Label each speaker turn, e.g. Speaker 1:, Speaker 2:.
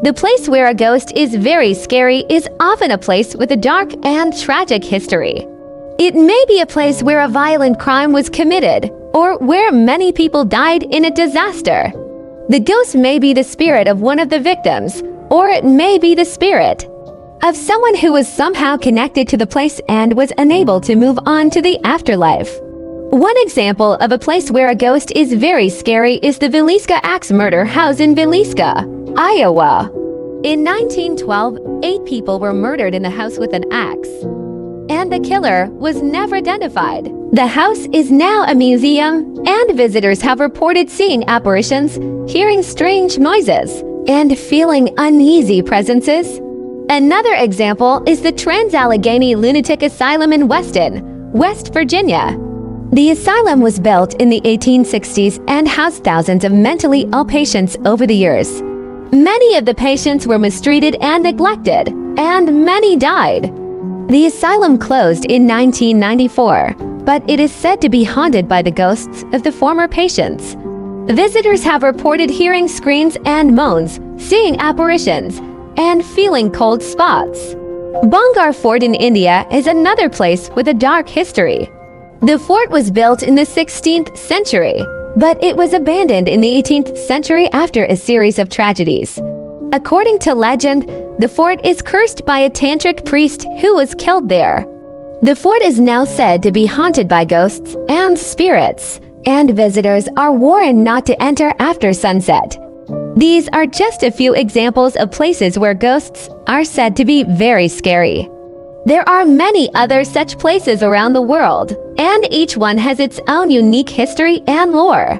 Speaker 1: The place where a ghost is very scary is often a place with a dark and tragic history. It may be a place where a violent crime was committed, or where many people died in a disaster. The ghost may be the spirit of one of the victims, or it may be the spirit of someone who was somehow connected to the place and was unable to move on to the afterlife. One example of a place where a ghost is very scary is the Villisca Axe Murder House in Villisca, Iowa. In 1912, 8 people were murdered in the house with an axe, and the killer was never identified. The house is now a museum, and visitors have reported seeing apparitions, hearing strange noises, and feeling uneasy presences. Another example is the Trans-Allegheny Lunatic Asylum in Weston, West Virginia. The asylum was built in the 1860s and housed thousands of mentally ill patients over the years. Many of the patients were mistreated and neglected, and many died. The asylum closed in 1994, but it is said to be haunted by the ghosts of the former patients. Visitors have reported hearing screams and moans, seeing apparitions, and feeling cold spots. Bangar Fort in India is another place with a dark history. The fort was built in the 16th century, but it was abandoned in the 18th century after a series of tragedies. According to legend, the fort is cursed by a tantric priest who was killed there. The fort is now said to be haunted by ghosts and spirits, and visitors are warned not to enter after sunset. These are just a few examples of places where ghosts are said to be very scary. There are many other such places around the world, and each one has its own unique history and lore.